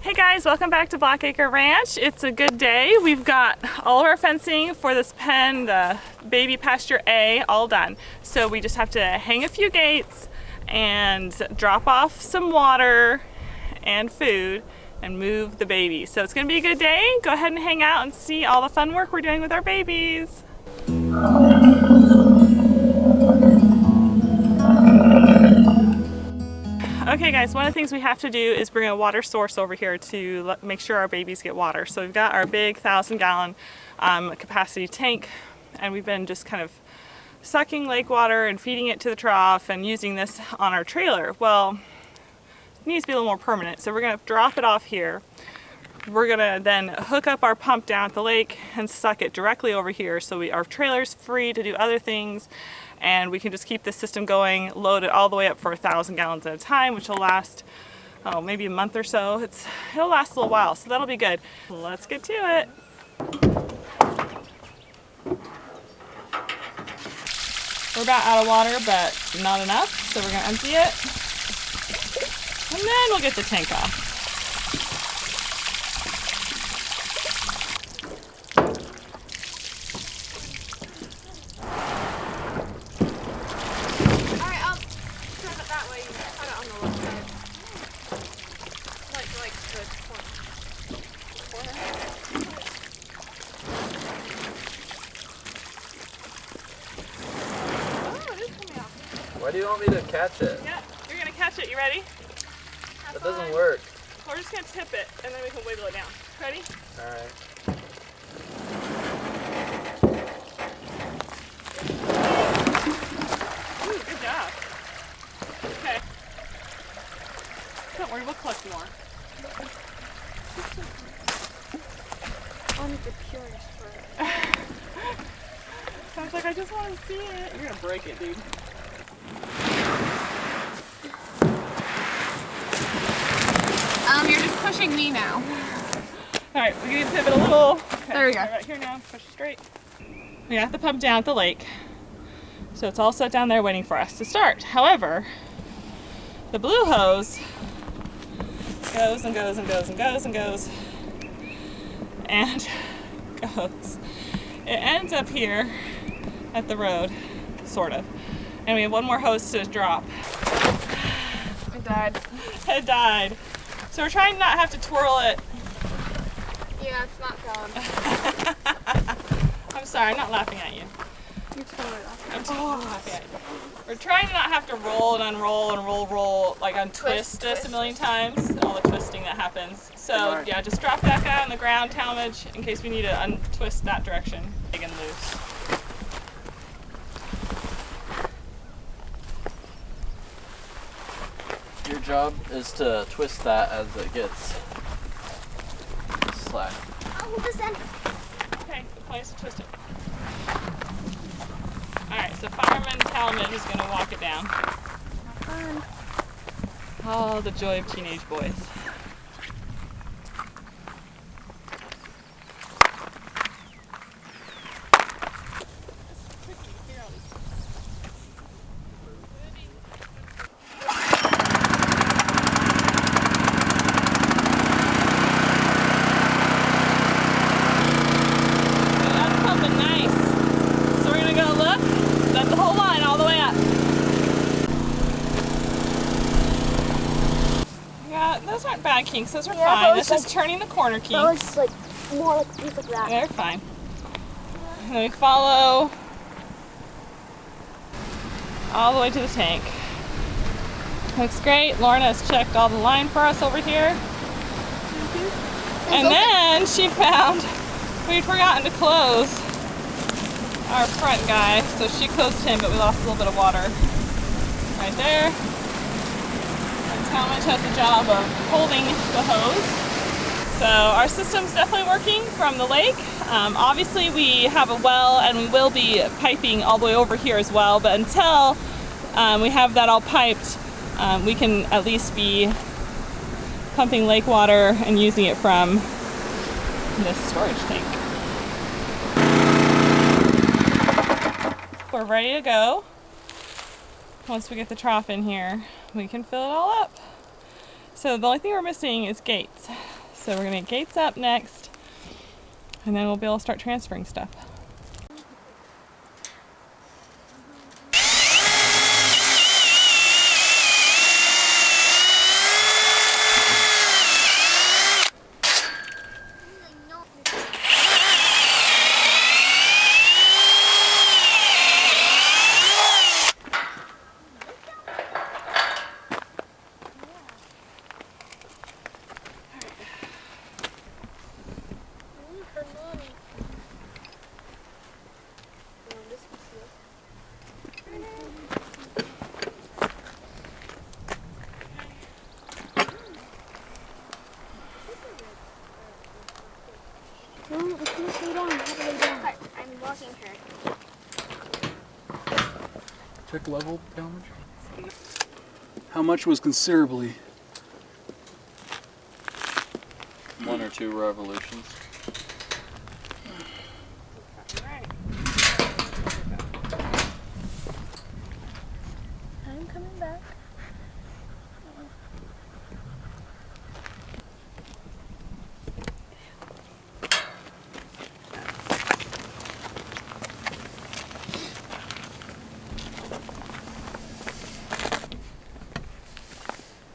Hey guys, welcome back to Blackacre Ranch. It's a good day. We've got all of our fencing for this pen, the baby Pasture A, all done. So we just have to hang a few gates and drop off some water and food and move the baby. So it's gonna be a good day. Go ahead and hang out and see all the fun work we're doing with our babies. Okay guys, one of the things we have to do is bring a water source over here to make sure our babies get water. So we've got our big 1,000-gallon capacity tank, and we've been just kind of sucking lake water and feeding it to the trough and using this on our trailer. Well, it needs to be a little more permanent, so we're going to drop it off here. We're going to then hook up our pump down at the lake and suck it directly over here, so our trailer's free to do other things, and we can just keep this system going, load it all the way up for 1,000 gallons at a time, which will last, maybe a month or so. It'll last a little while, so that'll be good. Let's get to it. We're about out of water, but not enough, so we're gonna empty it, and then we'll get the tank off. Why do you want me to catch it? Yeah, you're gonna catch it. You ready? That doesn't work. We're just gonna tip it, and then we can wiggle it down. Ready? All right. Ooh, good job. Okay. Don't worry, we'll collect more. I'm the purest for it. Sounds like I just want to see it. You're gonna break it, dude. You're just pushing me now. All right, we're gonna pivot a little. Okay, There we go. Right here now, push straight. We got the pump down at the lake, so it's all set down there waiting for us to start. However, the blue hose goes and goes and goes and goes and goes and goes. It ends up here at the road, sort of. And we have one more hose to drop. It died. It died. So we're trying to not have to twirl it. Yeah, it's not going. I'm sorry, I'm not laughing at you. You're totally laughing. I'm totally laughing at you. We're trying to not have to roll and unroll and roll, like untwist this a million times, all the twisting that happens. So yeah, just drop that guy on the ground, talmage, in case we need to untwist that direction, big and loose. Your job is to twist that as it gets slack. I'll hold this end. Okay, the point is to twist it. Alright, so Fireman Talmage is going to walk it down. Fun. Oh, the joy of teenage boys. Those aren't bad kinks, those are fine. That's just turning the corner kinks. That was like more like things like that. They're fine. And then we follow all the way to the tank. Looks great. Lorna has checked all the line for us over here. And then she found we'd forgotten to close our front guy, so she closed him, but we lost a little bit of water right there. Talmage has the job of holding the hose. So our system's definitely working from the lake. Obviously we have a well and we will be piping all the way over here as well, but until we have that all piped, we can at least be pumping lake water and using it from this storage tank. We're ready to go. Once we get the trough in here, we can fill it all up. So the only thing we're missing is gates. So we're gonna get gates up next, and then we'll be able to start transferring stuff. I'm walking her. Check level damage. How much was considerably? 1 or 2 revolutions. I'm coming back.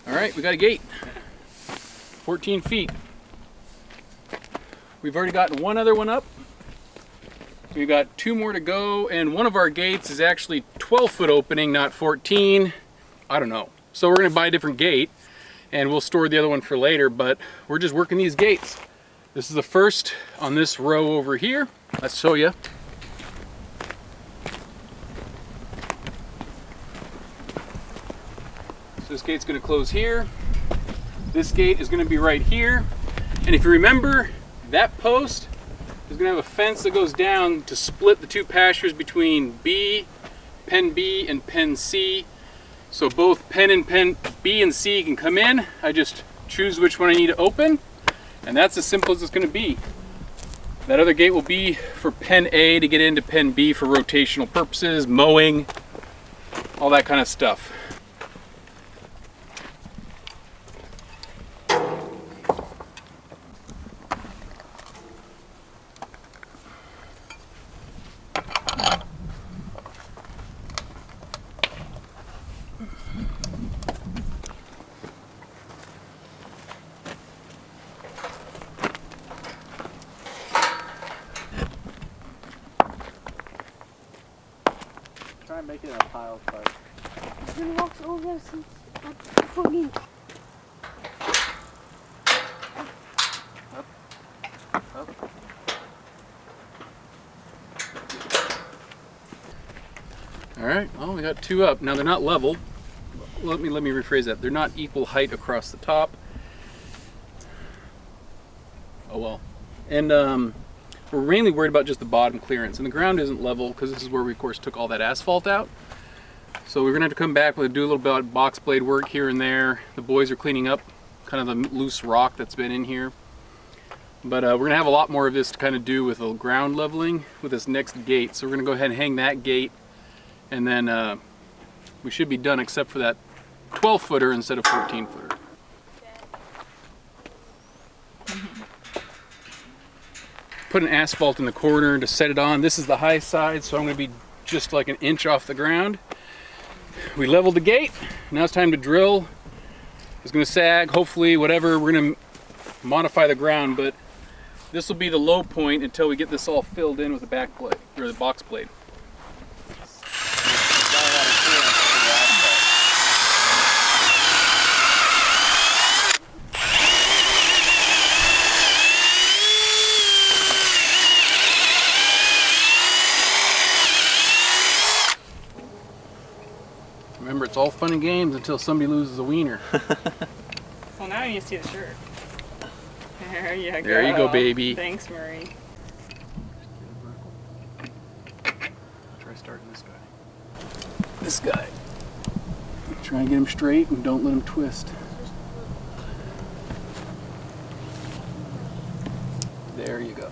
All right, we got a gate. 14 feet. We've already gotten one other one up. We've got 2 more to go, and one of our gates is actually 12-foot opening, not 14. I don't know. So we're gonna buy a different gate, and we'll store the other one for later, but we're just working these gates. This is the first on this row over here. Let's show you. So this gate's gonna close here. This gate is gonna be right here. And if you remember, that post is gonna have a fence that goes down to split the 2 pastures between pen B and pen C. So both pen B and C can come in. I just choose which one I need to open, and that's as simple as it's gonna be. That other gate will be for pen A to get into pen B for rotational purposes, mowing, all that kind of stuff. Try and make it in a pile first. I've been walking over there since like 14. Up. All right, well, we got 2 up. Now they're not level. Let me rephrase that. They're not equal height across the top. Oh well. And we're mainly worried about just the bottom clearance. And the ground isn't level because this is where we, of course, took all that asphalt out. So we're gonna have to come back, we'll do a little bit of box blade work here and there. The boys are cleaning up kind of the loose rock that's been in here. But we're gonna have a lot more of this to kind of do with the ground leveling with this next gate. So we're gonna go ahead and hang that gate, and then we should be done except for that 12-footer instead of 14-footer. Put an asphalt in the corner to set it on. This is the high side, so I'm gonna be just like an inch off the ground. We leveled the gate. Now it's time to drill. It's gonna sag, hopefully, whatever. We're gonna modify the ground, but this will be the low point until we get this all filled in with the back blade, or the box blade. Remember, it's all fun and games until somebody loses a wiener. Well, now you see the shirt. There you go. There you go, baby. Thanks, Murray. Try starting this guy. This guy. Try and get him straight and don't let him twist. There you go.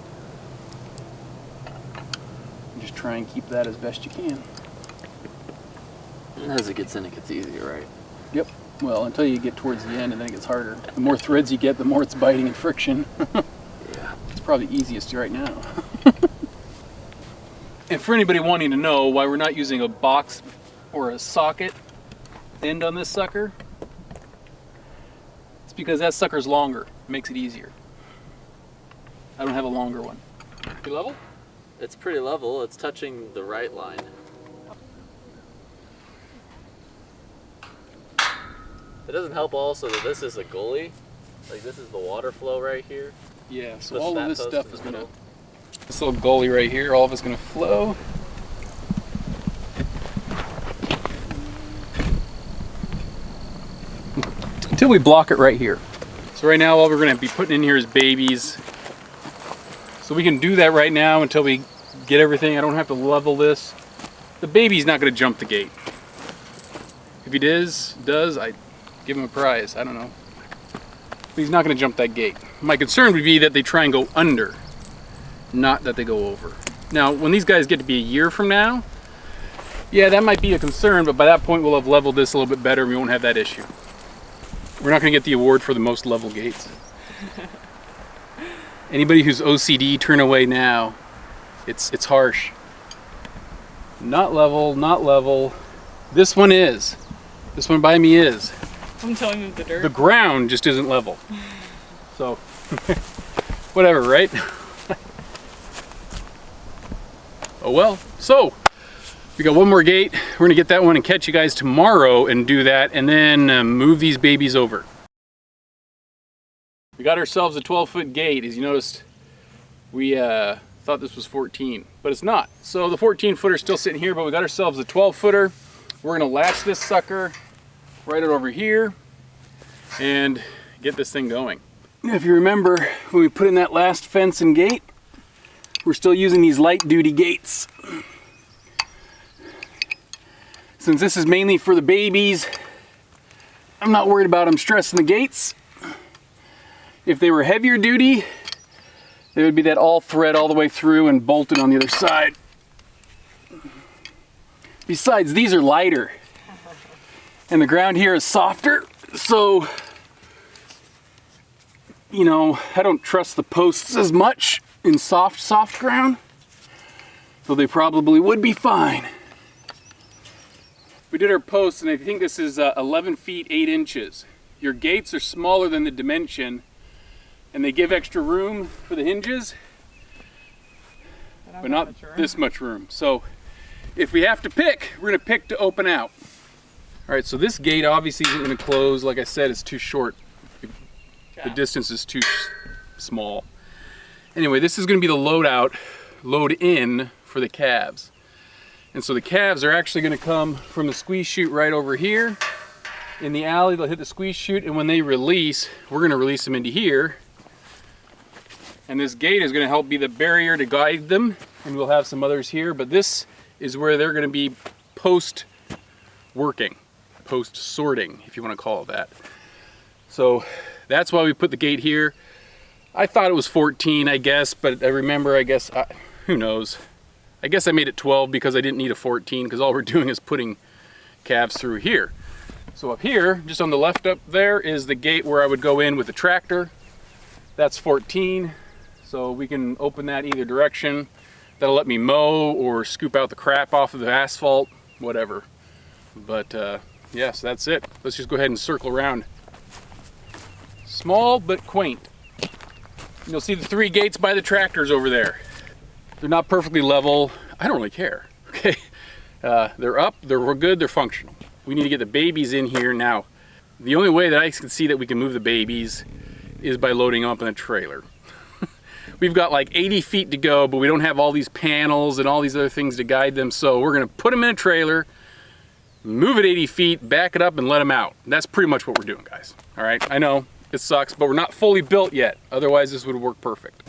Just try and keep that as best you can. As it gets in, it gets easier, right? Yep. Well, until you get towards the end and then it gets harder. The more threads you get, the more it's biting and friction. Yeah. It's probably easiest right now. And for anybody wanting to know why we're not using a box or a socket end on this sucker, it's because that sucker's longer. It makes it easier. I don't have a longer one. You level? It's pretty level. It's touching the right line. It doesn't help also that this is a gully. Like this is the water flow right here. Yeah, so The all of snap this post stuff in is the gonna, middle. this little gully right here, all of it's gonna flow. Until we block it right here. So right now all we're gonna be putting in here is babies. So we can do that right now until we get everything. I don't have to level this. The baby's not gonna jump the gate. If he does, I give him a prize. I don't know. But he's not going to jump that gate. My concern would be that they try and go under, not that they go over. Now, when these guys get to be a year from now, yeah, that might be a concern, but by that point we'll have leveled this a little bit better and we won't have that issue. We're not going to get the award for the most level gates. Anybody who's OCD, turn away now. It's harsh. Not level, not level. This one is. This one by me is. Until we move the dirt. The ground just isn't level. So, whatever, right? Oh well. So, we got one more gate. We're gonna get that one and catch you guys tomorrow and do that, and then move these babies over. We got ourselves a 12-foot gate. As you noticed, we thought this was 14, but it's not. So the 14-footer is still sitting here, but we got ourselves a 12-footer. We're gonna latch this sucker right over here and get this thing going. If you remember when we put in that last fence and gate, we're still using these light duty gates. Since this is mainly for the babies, I'm not worried about them stressing the gates. If they were heavier duty, they would be that all thread all the way through and bolted on the other side. Besides, these are lighter. And the ground here is softer, so, you know, I don't trust the posts as much in soft ground, though they probably would be fine. We did our posts, and I think this is 11 feet 8 inches. Your gates are smaller than the dimension, and they give extra room for the hinges, but not this much room. So if we have to pick, we're gonna pick to open out. All right, so this gate obviously isn't going to close. Like I said, it's too short. The distance is too small. Anyway, this is going to be the loadout, load in for the calves. And so the calves are actually going to come from the squeeze chute right over here. In the alley, they'll hit the squeeze chute, and when they release, we're going to release them into here. And this gate is going to help be the barrier to guide them, and we'll have some others here, but this is where they're going to be post-working. Post sorting, if you want to call it that. So that's why we put the gate here. I thought it was 14, I guess, but I remember, who knows? I guess I made it 12 because I didn't need a 14, because all we're doing is putting calves through here. So up here, just on the left up there, is the gate where I would go in with the tractor. That's 14, so we can open that either direction. That'll let me mow or scoop out the crap off of the asphalt, whatever. But yes, that's it. Let's just go ahead and circle around. Small but quaint. You'll see the 3 gates by the tractors over there. They're not perfectly level. I don't really care, okay? They're up, they're good, they're functional. We need to get the babies in here now. The only way that I can see that we can move the babies is by loading them up in a trailer. We've got like 80 feet to go, but we don't have all these panels and all these other things to guide them, so we're gonna put them in a trailer, move it 80 feet, back it up, and let them out. That's pretty much what we're doing, guys. All right, I know it sucks, but we're not fully built yet. Otherwise, this would work perfect.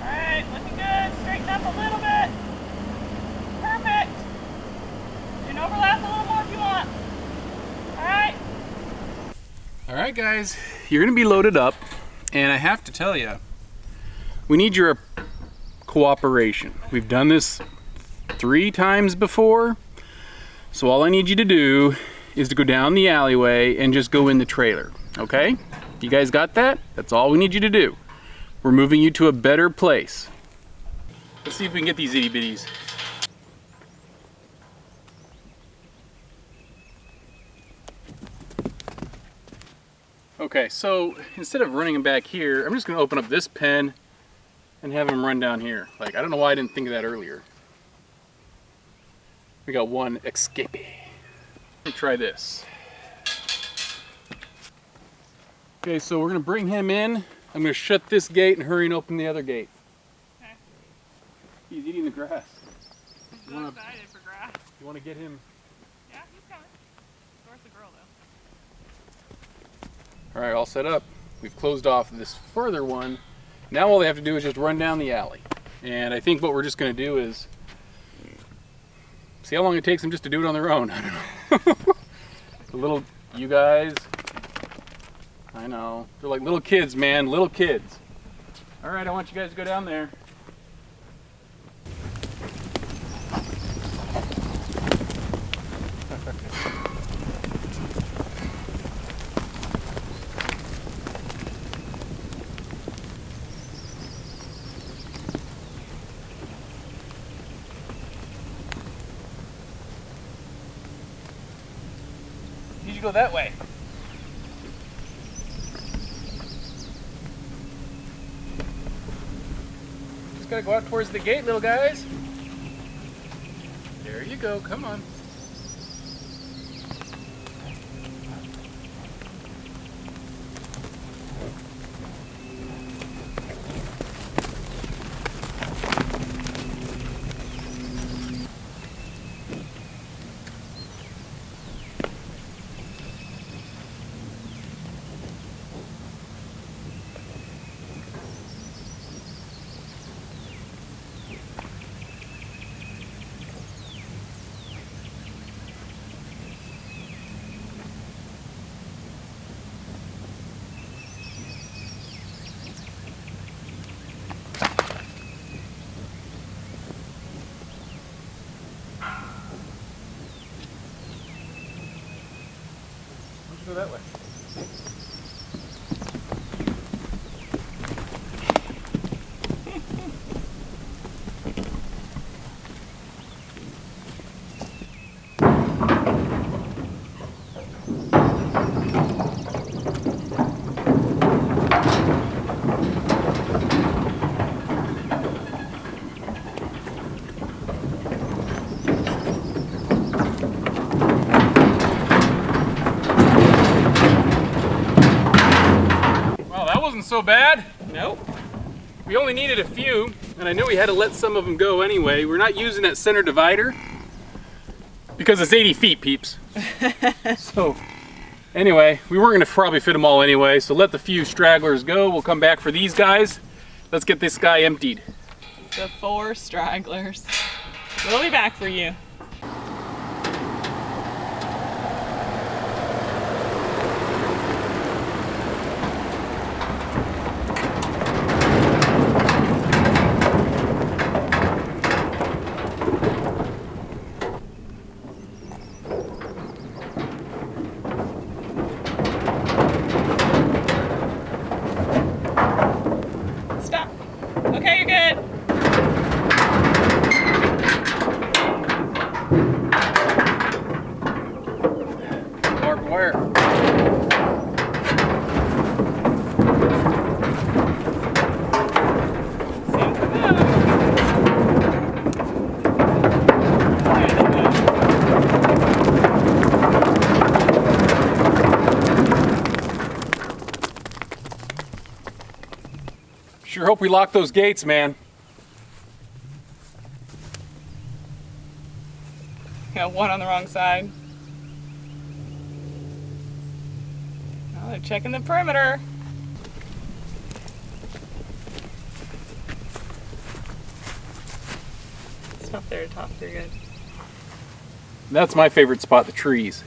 All right, looking good. Straighten up a little bit. Perfect. You can overlap a little more if you want. All right. All right, guys, you're gonna be loaded up. And I have to tell you, we need your cooperation. We've done this 3 times before, so all I need you to do is to go down the alleyway and just go in the trailer, okay? You guys got that? That's all we need you to do. We're moving you to a better place. Let's see if we can get these itty bitties. Okay, so instead of running them back here, I'm just gonna open up this pen and have them run down here. Like, I don't know why I didn't think of that earlier. We got one escapee. Let me try this. Okay, so we're gonna bring him in. I'm gonna shut this gate and hurry and open the other gate. Okay. He's eating the grass. I'm so excited for grass. You wanna get him? Yeah, he's coming. Where's the girl though? All right, all set up. We've closed off this further one. Now all they have to do is just run down the alley. And I think what we're just gonna do is see how long it takes them just to do it on their own. I don't know. The little, you guys, I know. They're like little kids, man, little kids. All right, I want you guys to go down there. You should go that way. Just gotta go out towards the gate, little guys. There you go, come on. Go that way. So bad. Nope. We only needed a few, and I knew we had to let some of them go anyway. We're not using that center divider because it's 80 feet, peeps. So anyway, we weren't going to probably fit them all anyway, so let the few stragglers go. We'll come back for these guys. Let's get this guy emptied. The 4 stragglers. We'll be back for you. Okay, you're good. Barbed wire. Seems to go. Sure hope we lock those gates, man. Got one on the wrong side. Well, they're checking the perimeter. It's up there to top, you're good. That's my favorite spot, the trees.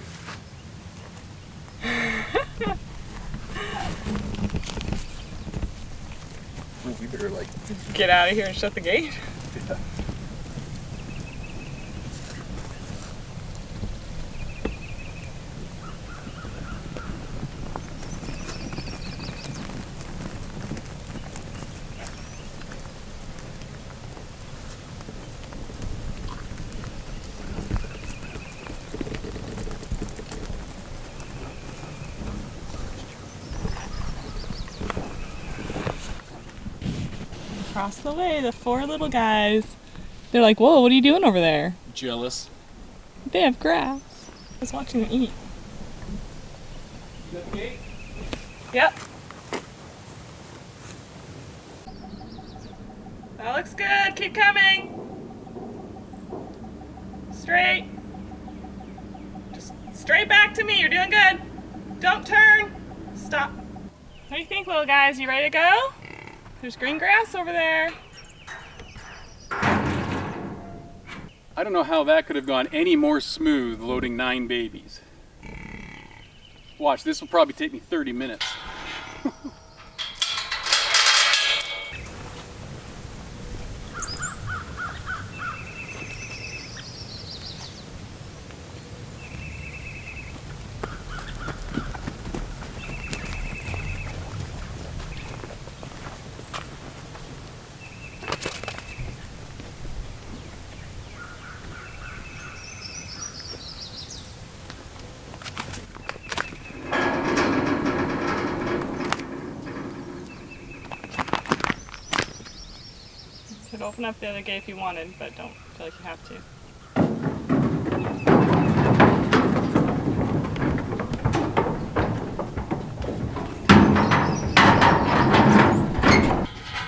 Ooh, we They're like, Get out of here and shut the gate. yeah. Across the way, the 4 little guys. They're like, whoa, what are you doing over there? Jealous. They have grass. I was watching them eat. Is that the gate? Yep. That looks good. Keep coming. Straight. Just straight back to me. You're doing good. Don't turn. Stop. What do you think, little guys? You ready to go? There's green grass over there. I don't know how that could have gone any more smooth loading 9 babies. Watch, this will probably take me 30 minutes. Could open up the other gate if you wanted, but don't feel like you have to.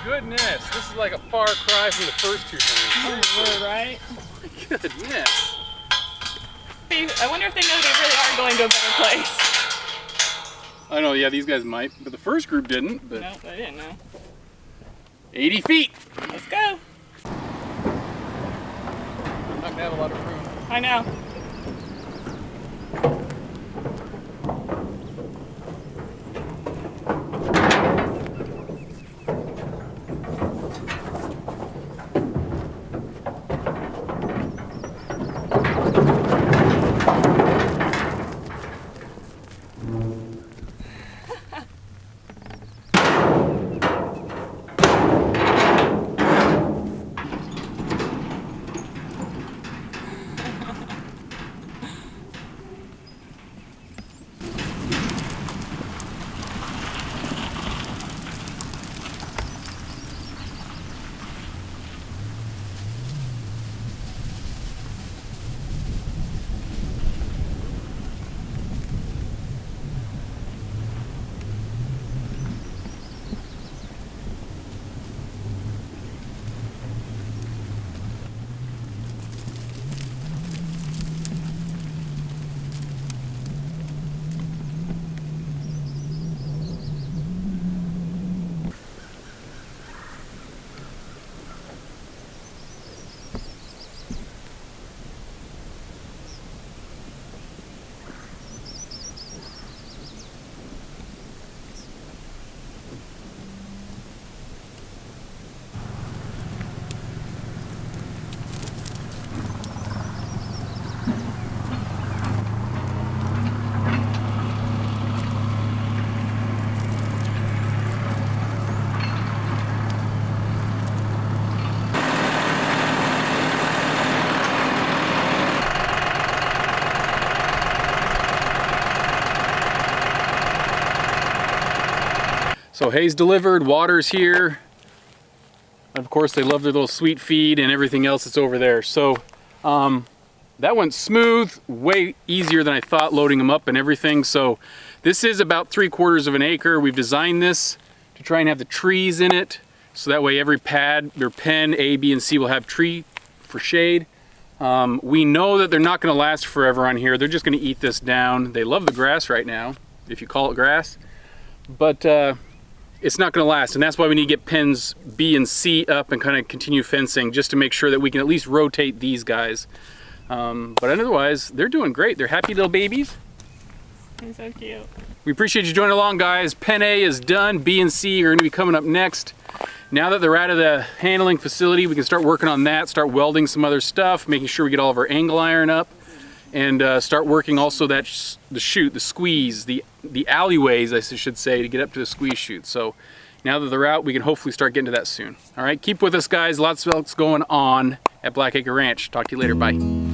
Goodness, this is like a far cry from the first 2 times. Oh, right? Goodness. I wonder if they know they really are going to a better place. I know, yeah, these guys might, but the first group didn't. But No, they didn't know. 80 feet. Let's go. I'm not gonna have a lot of room. I know. So hay's delivered, water's here. Of course, they love their little sweet feed and everything else that's over there. So that went smooth, way easier than I thought, loading them up and everything. So this is about 3/4 of an acre. We've designed this to try and have the trees in it. So that way every pad, their pen, A, B, and C will have tree for shade. We know that they're not gonna last forever on here. They're just gonna eat this down. They love the grass right now, if you call it grass. But it's not going to last, and that's why we need to get pens B and C up and kind of continue fencing just to make sure that we can at least rotate these guys. But otherwise, they're doing great. They're happy little babies. They're so cute. We appreciate you joining along, guys. Pen A is done. B and C are going to be coming up next. Now that they're out of the handling facility, we can start working on that, start welding some other stuff, making sure we get all of our angle iron up, and start working also the chute, the squeeze, the alleyways, I should say, to get up to the squeeze chute. So now that they're out, we can hopefully start getting to that soon. All right, keep with us, guys. Lots else going on at Blackacre Ranch. Talk to you later. Bye.